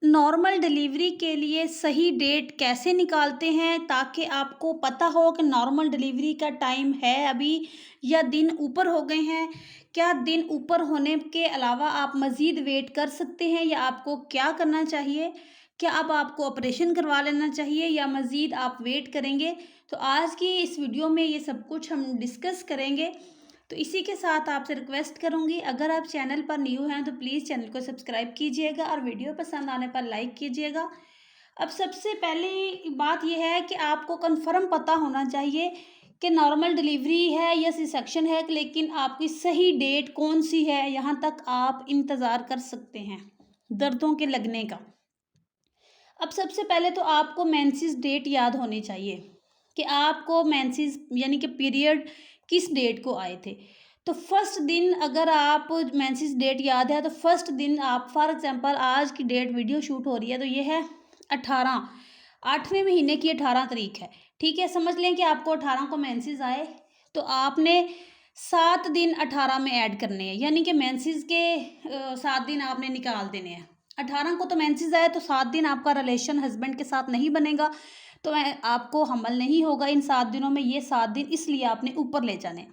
Normal delivery के लिए सही डेट कैसे निकालते हैं ताकि आपको पता हो कि नॉर्मल डिलीवरी का टाइम है अभी या दिन ऊपर हो गए हैं। क्या दिन ऊपर होने के अलावा आप मज़ीद वेट कर सकते हैं या आपको क्या करना चाहिए? क्या अब आपको ऑपरेशन करवा लेना चाहिए या मज़ीद आप वेट करेंगे? तो आज की इस वीडियो में ये सब कुछ हम डिस्कस करेंगे। तो इसी के साथ आपसे रिक्वेस्ट करूँगी, अगर आप चैनल पर न्यू हैं तो प्लीज़ चैनल को सब्सक्राइब कीजिएगा और वीडियो पसंद आने पर लाइक कीजिएगा। अब सबसे पहली बात ये है कि आपको कन्फर्म पता होना चाहिए कि नॉर्मल डिलीवरी है या सी सेक्शन है, लेकिन आपकी सही डेट कौन सी है, यहाँ तक आप इंतज़ार कर सकते हैं दर्दों के लगने का। अब सबसे पहले तो आपको मेंसेस डेट याद होनी चाहिए कि आपको मेंसेस यानी कि पीरियड किस डेट को आए थे। तो फर्स्ट दिन अगर आप मेंसेस डेट याद है तो फर्स्ट दिन आप फॉर एग्जांपल आज की डेट वीडियो शूट हो रही है तो ये है 18 8वें महीने की 18 तारीख है। ठीक है, समझ लें कि आपको 18 को मेंसेस आए तो आपने 7 दिन 18 में ऐड करने हैं, यानी कि मेंसेस के 7 दिन आपने निकाल देने हैं। 18 को तो मेंसेस आए तो 7 दिन आपका रिलेशन हस्बैंड के साथ नहीं बनेगा, तो आपको हमल नहीं होगा इन 7 दिनों में। ये 7 दिन इसलिए आपने ऊपर ले जाने।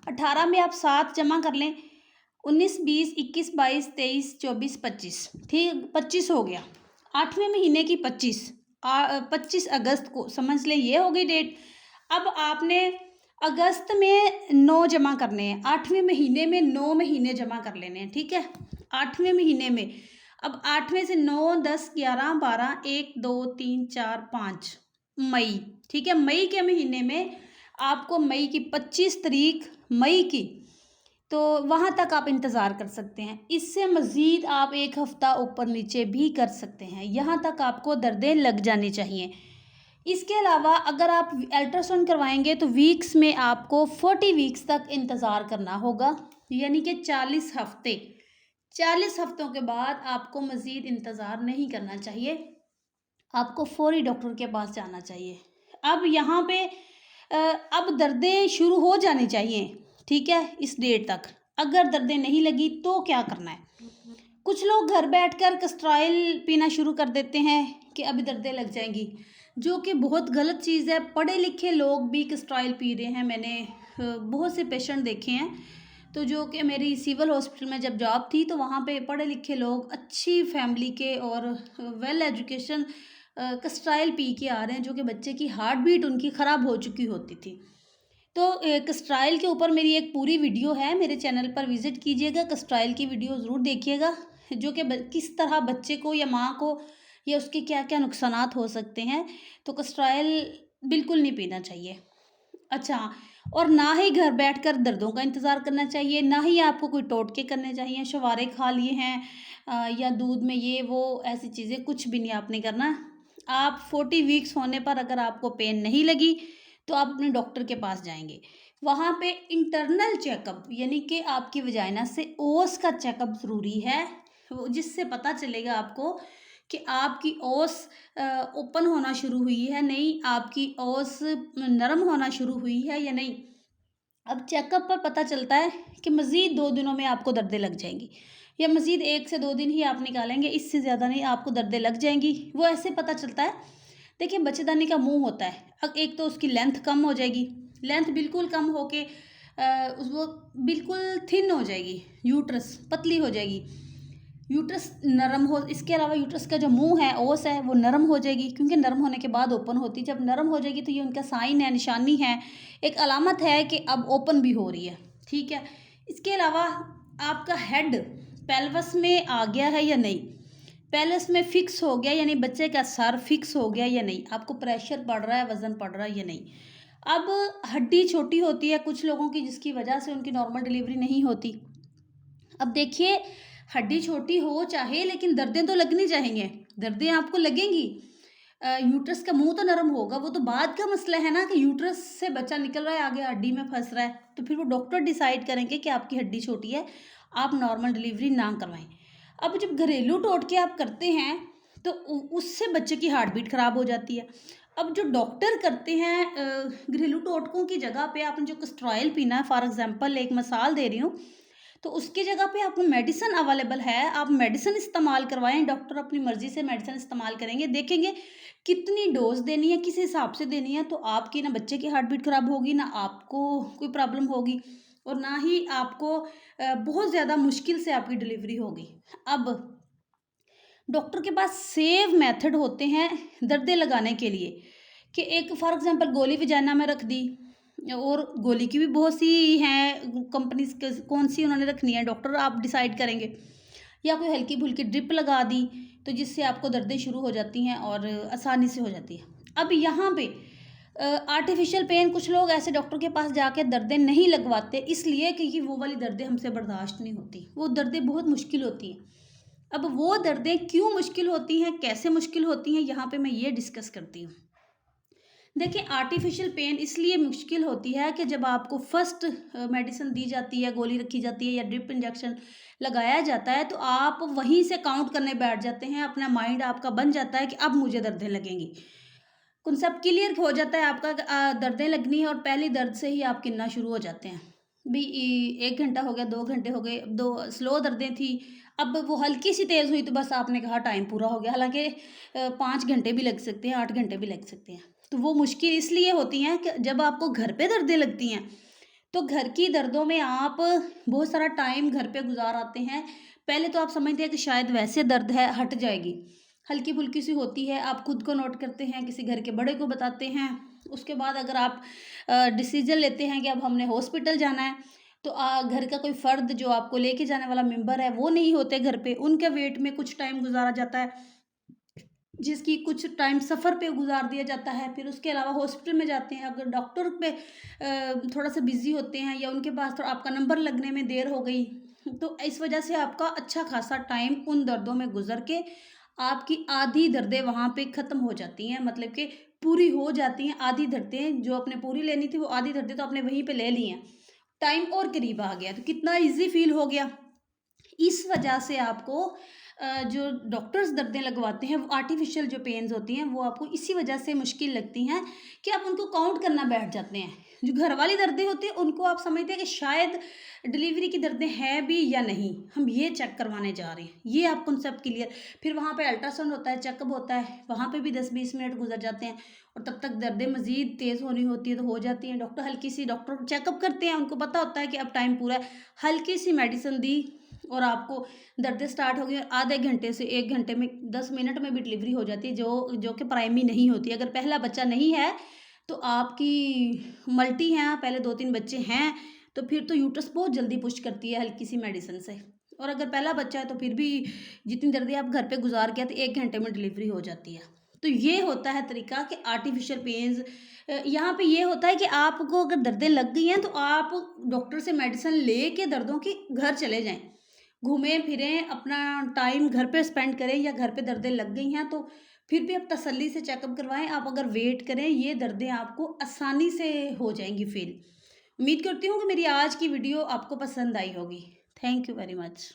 18 में आप 7 जमा कर लें, 19 20 21 22 23 24 25, ठीक 25 हो गया। 8वें महीने की 25 25 अगस्त को समझ लें ये हो गई डेट। अब आपने अगस्त में 9 जमा करने हैं, 8वें महीने में 9 महीने जमा कर लेने हैं। ठीक है, 8वें महीने में अब 8वें से 9 10 11 12 1 2 3 4 5 मई। ठीक है, मई के महीने में आपको मई की 25 तारीख मई की, तो वहाँ तक आप इंतज़ार कर सकते हैं। इससे मज़ीद आप 1 हफ़्ता ऊपर नीचे भी कर सकते हैं, यहाँ तक आपको दर्दें लग जानी चाहिए। इसके अलावा अगर आप अल्ट्रासाउंड करवाएंगे तो वीक्स में आपको 40 वीक्स तक इंतज़ार करना होगा, यानी कि 40 हफ़्ते। 40 हफ़्तों के बाद आपको मज़ीद इंतज़ार नहीं करना चाहिए, आपको फ़ौरी डॉक्टर के पास जाना चाहिए। अब यहाँ पे अब दर्दें शुरू हो जानी चाहिए, ठीक है, इस डेट तक। अगर दर्दें नहीं लगी तो क्या करना है? कुछ लोग घर बैठकर कस्ट्रॉइल पीना शुरू कर देते हैं कि अभी दर्दें लग जाएंगी, जो कि बहुत गलत चीज़ है। पढ़े लिखे लोग भी कस्ट्रॉइल पी रहे हैं, मैंने बहुत से पेशेंट देखे हैं। तो जो कि मेरी सिविल हॉस्पिटल में जब जॉब थी तो वहाँ पे पढ़े लिखे लोग अच्छी फैमिली के और वेल एजुकेशन कस्ट्राइल पी के आ रहे हैं, जो कि बच्चे की हार्ट बीट उनकी ख़राब हो चुकी होती थी। तो कस्ट्राइल के ऊपर मेरी एक पूरी वीडियो है, मेरे चैनल पर विज़िट कीजिएगा, कस्ट्राइल की वीडियो ज़रूर देखिएगा, जो कि किस तरह बच्चे को या माँ को या उसके क्या क्या नुकसानात हो सकते हैं। तो कस्ट्राइल बिल्कुल नहीं पीना चाहिए। अच्छा, और ना ही घर बैठकर दर्दों का इंतज़ार करना चाहिए, ना ही आपको कोई टोटके करने चाहिए, छुहारे खा लिए हैं या दूध में ये वो ऐसी चीज़ें कुछ भी नहीं आपने करना। आप 40 वीक्स होने पर अगर आपको पेन नहीं लगी तो आप अपने डॉक्टर के पास जाएँगे। वहाँ पे इंटरनल चेकअप यानी कि आपकी वजाइना से ओस का चेकअप ज़रूरी है, वो जिससे पता चलेगा आपको कि आपकी ओस ओपन होना शुरू हुई है नहीं, आपकी ओस नरम होना शुरू हुई है या नहीं। अब चेकअप पर पता चलता है कि मज़ीद 2 दिनों में आपको दर्दें लग जाएँगी या मज़ीद 1 से 2 दिन ही आप निकालेंगे, इससे ज़्यादा नहीं आपको दर्दें लग जाएँगी। वो ऐसे पता चलता है, देखिए बच्चेदानी का मुँह होता है, अब एक तो उसकी लेंथ कम हो जाएगी, लेंथ बिल्कुल कम होके वो बिल्कुल थिन हो जाएगी, यूट्रस पतली हो जाएगी। यूट्रस नरम हो, इसके अलावा यूट्रस का जो मुंह है ओस है वो नरम हो जाएगी, क्योंकि नरम होने के बाद ओपन होती है। जब नरम हो जाएगी तो ये उनका साइन है, निशानी है, एक अलामत है कि अब ओपन भी हो रही है। ठीक है, इसके अलावा आपका हेड पेल्वस में आ गया है या नहीं, पेल्वस में फिक्स हो गया यानी बच्चे का सर फिक्स हो गया या नहीं, आपको प्रेशर पड़ रहा है, वजन पड़ रहा है या नहीं। अब हड्डी छोटी होती है कुछ लोगों की, जिसकी वजह से उनकी नॉर्मल डिलीवरी नहीं होती। अब देखिए, हड्डी छोटी हो चाहे लेकिन दर्दें तो लगनी चाहिए, दर्दें आपको लगेंगी। यूट्रस का मुंह तो नरम होगा, वो तो बाद का मसला है ना कि यूट्रस से बच्चा निकल रहा है आगे हड्डी में फंस रहा है, तो फिर वो डॉक्टर डिसाइड करेंगे कि आपकी हड्डी छोटी है, आप नॉर्मल डिलीवरी ना करवाएं। अब जब घरेलू टोटके आप करते हैं तो उससे बच्चे की हार्ट बीट ख़राब हो जाती है। अब जो डॉक्टर करते हैं घरेलू टोटकों की जगह पे आपने जो कस्ट्रॉयल पीना है, फॉर एग्जांपल एक मिसाल दे रही हूँ, तो उसकी जगह पे आपको मेडिसिन अवेलेबल है, आप मेडिसिन इस्तेमाल करवाएँ, डॉक्टर अपनी मर्ज़ी से मेडिसिन इस्तेमाल करेंगे, देखेंगे कितनी डोज़ देनी है, किस हिसाब से देनी है, तो आपकी ना बच्चे की हार्ट बीट ख़राब होगी, ना आपको कोई प्रॉब्लम होगी और ना ही आपको बहुत ज़्यादा मुश्किल से आपकी डिलीवरी होगी। अब डॉक्टर के पास सेव मेथड होते हैं दर्दे लगाने के लिए, कि एक फॉर एग्जांपल गोली वजाना में रख दी, और गोली की भी बहुत सी हैं कंपनीज, कौन सी उन्होंने रखनी है डॉक्टर आप डिसाइड करेंगे, या कोई हल्की फुल्की ड्रिप लगा दी तो जिससे आपको दर्दें शुरू हो जाती हैं और आसानी से हो जाती है। अब यहाँ पे आर्टिफिशियल पेन, कुछ लोग ऐसे डॉक्टर के पास जाके दर्दें नहीं लगवाते, इसलिए क्योंकि वो वाली दर्दें हमसे बर्दाश्त नहीं होती, वो दर्दें बहुत मुश्किल होती हैं। अब वो दर्दें क्यों मुश्किल होती हैं, कैसे मुश्किल होती हैं, यहाँ पे मैं ये डिस्कस करती हूँ। देखिए, आर्टिफिशियल पेन इसलिए मुश्किल होती है कि जब आपको फर्स्ट मेडिसिन दी जाती है, गोली रखी जाती है या ड्रिप इंजेक्शन लगाया जाता है, तो आप वहीं से काउंट करने बैठ जाते हैं, अपना माइंड आपका बन जाता है कि अब मुझे दर्दें लगेंगी। कॉन्सेप्ट क्लियर हो जाता है आपका कि दर्दें लगनी है और पहली दर्द से ही आप गिनना शुरू हो जाते हैं। भी 1 घंटा हो गया, 2 घंटे हो गए, अब 2 स्लो दर्दें थी, अब वो हल्की-सी तेज़ हुई तो बस आपने कहा टाइम पूरा हो गया। हालाँकि 5 घंटे भी लग सकते हैं, 8 घंटे भी लग सकते हैं। तो वो मुश्किल इसलिए होती हैं कि जब आपको घर पे दर्दें लगती हैं, तो घर की दर्दों में आप बहुत सारा टाइम घर पे गुज़ार आते हैं। पहले तो आप समझते हैं कि शायद वैसे दर्द है, हट जाएगी। हल्की-फुल्की सी होती है, आप खुद को नोट करते हैं, किसी घर के बड़े को बताते हैं। उसके बाद अगर आप डिसीज़न लेते हैं कि अब हमने हॉस्पिटल जाना है, तो घर का कोई फ़र्द जो आपको लेके जाने वाला मेंबर है, वो नहीं होते घर पे, उनके वेट में कुछ टाइम गुज़ारा जाता है। जिसकी कुछ टाइम सफ़र पे गुज़ार दिया जाता है, फिर उसके अलावा हॉस्पिटल में जाते हैं, अगर डॉक्टर पे थोड़ा-सा बिज़ी होते हैं या उनके पास थोड़ा आपका नंबर लगने में देर हो गई, तो इस वजह से आपका अच्छा खासा टाइम उन दर्दों में गुज़र के आपकी आधी दर्दें वहाँ पे ख़त्म हो जाती हैं, मतलब कि पूरी हो जाती हैं। आधी दर्दें जो आपने पूरी लेनी थी, वो आधी दर्दें तो आपने वहीं पे ले ली हैं। टाइम और करीब आ गया, तो कितना ईज़ी फ़ील हो गया। इस वजह से आपको जो डॉक्टर्स दर्दें लगवाते हैं, वो आर्टिफिशियल जो पेन्स होती हैं, वो आपको इसी वजह से मुश्किल लगती हैं कि आप उनको काउंट करना बैठ जाते हैं। जो घर वाली दर्दें होती हैं, उनको आप समझते हैं कि शायद डिलीवरी की दर्दें हैं भी या नहीं, हम ये चेक करवाने जा रहे हैं। ये आप कॉन्सेप्ट क्लियर, फिर वहाँ पे अल्ट्रासाउंड होता है, चेकअप होता है, वहाँ पे भी 10-20 मिनट गुजर जाते हैं और तब तक दर्दें मज़ीद तेज़ होनी होती है तो हो जाती हैं। डॉक्टर चेकअप करते हैं, उनको पता होता है कि अब टाइम पूरा है, हल्की सी मेडिसिन दी और आपको दर्दें स्टार्ट हो गई और आधे घंटे से 1 घंटे में 10 मिनट में भी डिलीवरी हो जाती है, जो कि प्राइमरी नहीं होती। अगर पहला बच्चा नहीं है, तो आपकी मल्टी हैं, पहले 2-3 बच्चे हैं, तो फिर तो यूट्रस बहुत जल्दी पुश करती है हल्की-सी मेडिसिन से। और अगर पहला बच्चा है, तो फिर भी जितनी दर्दें आप घर पे गुज़ार के आते, 1 घंटे में डिलीवरी हो जाती है। तो ये होता है तरीका कि आर्टिफ़िशियल पेन्स यहाँ पे ये होता है कि आपको अगर दर्दें लग गई हैं, तो आप डॉक्टर से मेडिसिन लेके दर्दों की घर चले जाएँ। घूमें-फिरें, अपना टाइम घर पे स्पेंड करें, या घर पे दर्दें लग गई हैं तो फिर भी आप तसल्ली से चेकअप करवाएँ। आप अगर वेट करें, ये दर्दें आपको आसानी से हो जाएँगी फ़ील। उम्मीद करती हूँ कि मेरी आज की वीडियो आपको पसंद आई होगी। Thank you very much.